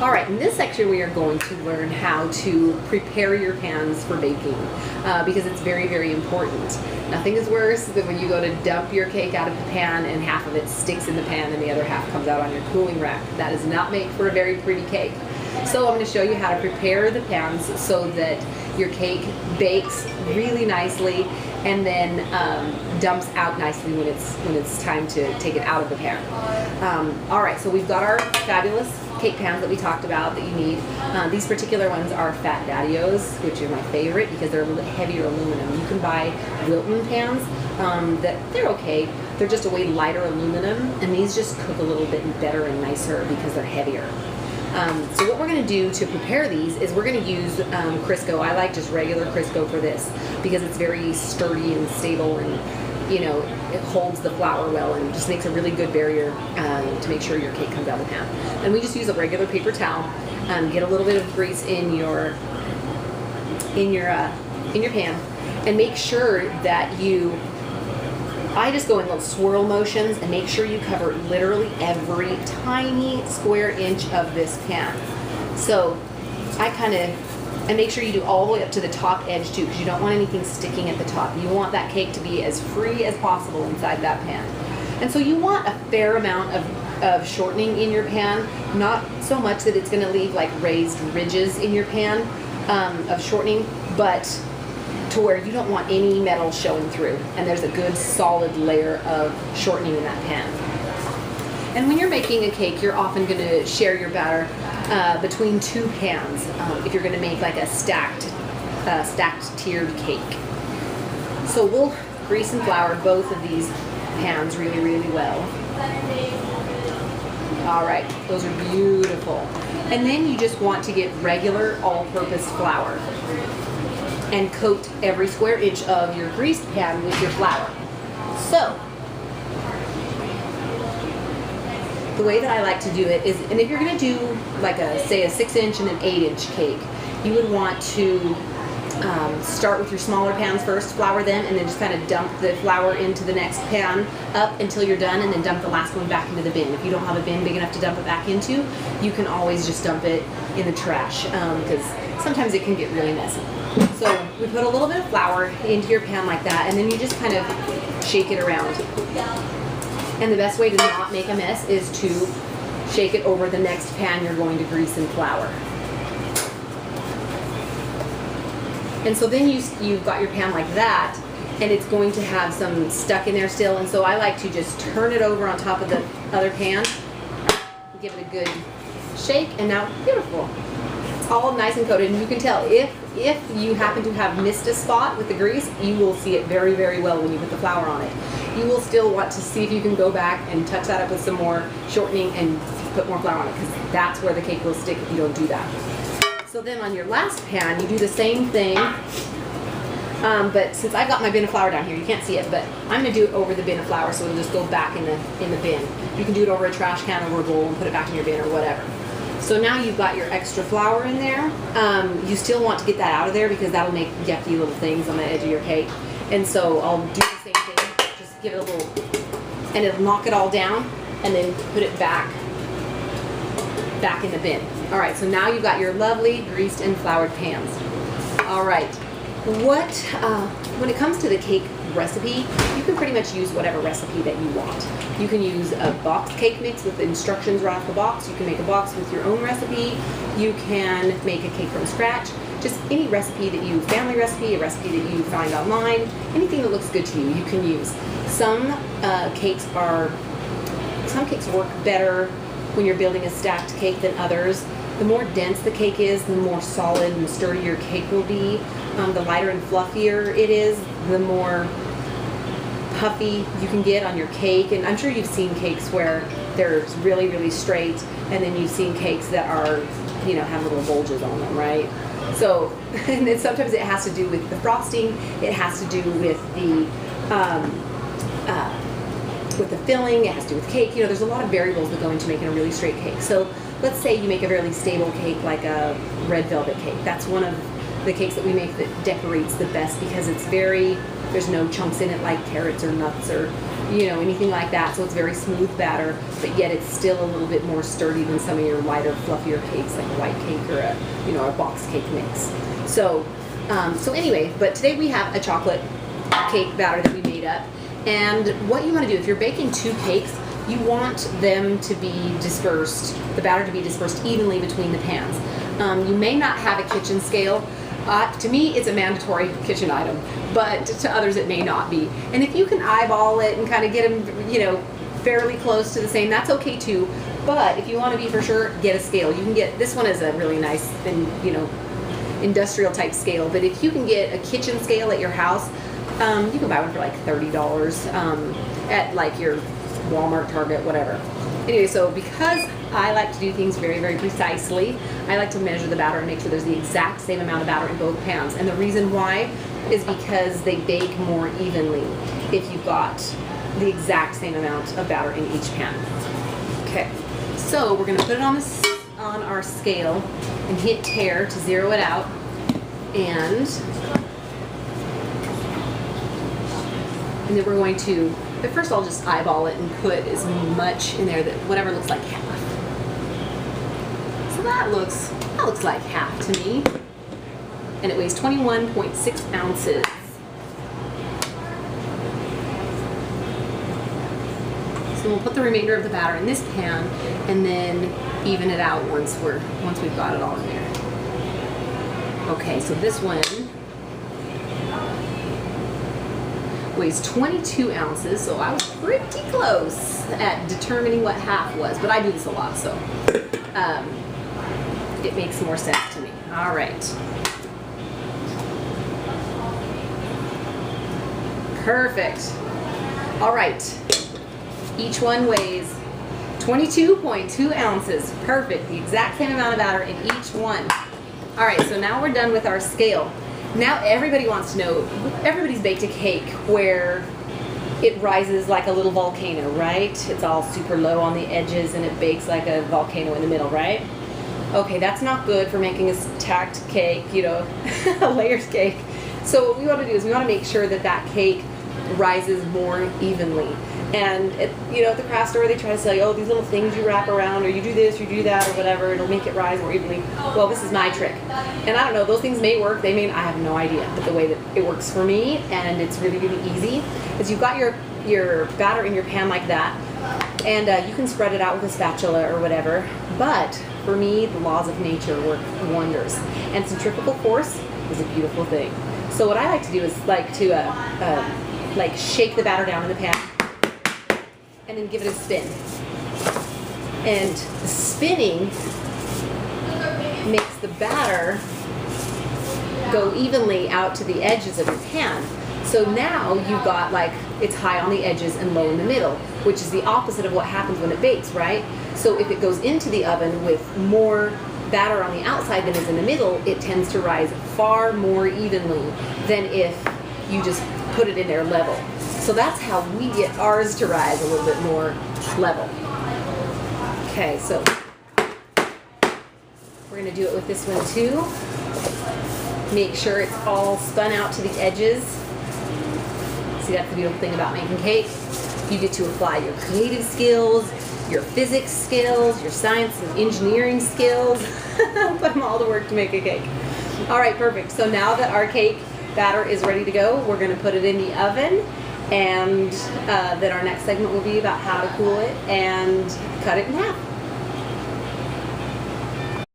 All right, in this section we are going to learn how to prepare your pans for baking because it's very, very important. Nothing is worse than when you go to dump your cake out of the pan and half of it sticks in the pan and the other half comes out on your cooling rack. That does not make for a very pretty cake. So I'm going to show you how to prepare the pans so that your cake bakes really nicely and then dumps out nicely when it's time to take it out of the pan. All right, so we've got our fabulous cake pans that we talked about that you need. These particular ones are Fat Daddy-O's, which are my favorite because they're a little bit heavier aluminum. You can buy Wilton pans that they're okay. They're just a way lighter aluminum, and these just cook a little bit better and nicer because they're heavier. So what we're going to do to prepare these is we're going to use Crisco. I like just regular Crisco for this because it's very sturdy and stable, and you know, it holds the flour well and just makes a really good barrier to make sure your cake comes out of the pan. And we just use a regular paper towel. Get a little bit of grease in your pan, and make sure that I just go in little swirl motions and make sure you cover literally every tiny square inch of this pan. So and make sure you do all the way up to the top edge too, because you don't want anything sticking at the top. You want that cake to be as free as possible inside that pan. And so you want a fair amount of shortening in your pan, not so much that it's going to leave like raised ridges in your pan of shortening, but to where you don't want any metal showing through, and there's a good solid layer of shortening in that pan. And when you're making a cake, you're often going to share your batter between two pans if you're going to make like a stacked tiered cake. So we'll grease and flour both of these pans really, really well. All right, those are beautiful. And then you just want to get regular all-purpose flour and coat every square inch of your greased pan with your flour. So, the way that I like to do it is, and if you're going to do like say a 6-inch and an 8-inch cake, you would want to start with your smaller pans first, flour them, and then just kind of dump the flour into the next pan up until you're done, and then dump the last one back into the bin. If you don't have a bin big enough to dump it back into, you can always just dump it in the trash because sometimes it can get really messy. So we put a little bit of flour into your pan like that, and then you just kind of shake it around. And the best way to not make a mess is to shake it over the next pan you're going to grease and flour. And so then you've got your pan like that, and it's going to have some stuck in there still, and so I like to just turn it over on top of the other pan, give it a good shake, and now beautiful. It's all nice and coated, and you can tell if you happen to have missed a spot with the grease, you will see it very, very well when you put the flour on it. You will still want to see if you can go back and touch that up with some more shortening and put more flour on it, because that's where the cake will stick if you don't do that. So then on your last pan, you do the same thing, but since I've got my bin of flour down here, you can't see it, but I'm going to do it over the bin of flour, so it'll just go back in the bin. You can do it over a trash can, over a bowl, and put it back in your bin or whatever. So now you've got your extra flour in there. You still want to get that out of there because that'll make yucky little things on the edge of your cake. And so I'll do the same thing, just give it a little, and it'll knock it all down, and then put it back in the bin. All right, so now you've got your lovely greased and floured pans. All right, when it comes to the cake recipe, you can pretty much use whatever recipe that you want. You can use a box cake mix with the instructions right off the box. You can make a box with your own recipe. You can make a cake from scratch. Just any recipe family recipe, a recipe that you find online, anything that looks good to you, you can use. Some cakes work better when you're building a stacked cake than others. The more dense the cake is, the more solid and sturdy your cake will be. The lighter and fluffier it is, the more puffy you can get on your cake. And I'm sure you've seen cakes where they're really, really straight, and then you've seen cakes that are, have little bulges on them, right? So, and then sometimes it has to do with the frosting, it has to do with the filling, it has to do with cake. There's a lot of variables that go into making a really straight cake. So let's say you make a really stable cake like a red velvet cake. That's one of the cakes that we make that decorates the best because there's no chunks in it like carrots or nuts or you know, anything like that. So it's very smooth batter, but yet it's still a little bit more sturdy than some of your lighter, fluffier cakes like a white cake or a, you know, a box cake mix. So, so anyway, but today we have a chocolate cake batter that we made up. And what you want to do, if you're baking 2 cakes, you want them to be dispersed, the batter to be dispersed evenly between the pans. You may not have a kitchen scale. To me, it's a mandatory kitchen item, but to others it may not be. And if you can eyeball it and kind of get them, you know, fairly close to the same, that's okay too. But if you want to be for sure, get a scale. You can get, this one is a really nice and, you know, industrial type scale. But if you can get a kitchen scale at your house, you can buy one for like $30 at like your Walmart, Target, whatever. Anyway, so because I like to do things very, very precisely, I like to measure the batter and make sure there's the exact same amount of batter in both pans. And the reason why is because they bake more evenly if you've got the exact same amount of batter in each pan. Okay, so we're going to put it on our scale and hit tare to zero it out. And then we're going to, but first I'll just eyeball it and put as much in there that whatever looks like half. So that looks like half to me. And it weighs 21.6 ounces. So we'll put the remainder of the batter in this pan and then even it out once we've got it all in there. Okay, so this one weighs 22 ounces, so I was pretty close at determining what half was, but I do this a lot, so it makes more sense to me. All right. Perfect. All right. Each one weighs 22.2 ounces. Perfect. The exact same amount of batter in each one. All right, so now we're done with our scale. Now everybody wants to know, everybody's baked a cake where it rises like a little volcano, right? It's all super low on the edges and it bakes like a volcano in the middle, right? Okay, that's not good for making a stacked cake, you know, a layered cake. So what we want to do is we want to make sure that that cake rises more evenly. And you know, at the craft store they try to say, oh, these little things you wrap around, or you do this, you do that, or whatever, it'll make it rise more evenly. Well, this is my trick. And I don't know, those things may work, they may, I have no idea. But the way that it works for me, and it's really, really easy, is you've got your batter in your pan like that, and you can spread it out with a spatula or whatever. But for me, the laws of nature work wonders. And centrifugal force is a beautiful thing. So what I like to do is like to like shake the batter down in the pan, and then give it a spin. And the spinning makes the batter go evenly out to the edges of your pan. So now you've got like, it's high on the edges and low in the middle, which is the opposite of what happens when it bakes, right? So if it goes into the oven with more batter on the outside than is in the middle, it tends to rise far more evenly than if you just put it in there level. So that's how we get ours to rise a little bit more level. Okay, so we're going to do it with this one too. Make sure it's all spun out to the edges. See, that's the beautiful thing about making cake. You get to apply your creative skills, your physics skills, your science and engineering skills. Put them all to work to make a cake. All right, perfect. So now that our cake batter is ready to go, we're going to put it in the oven. And then our next segment will be about how to cool it and cut it in half.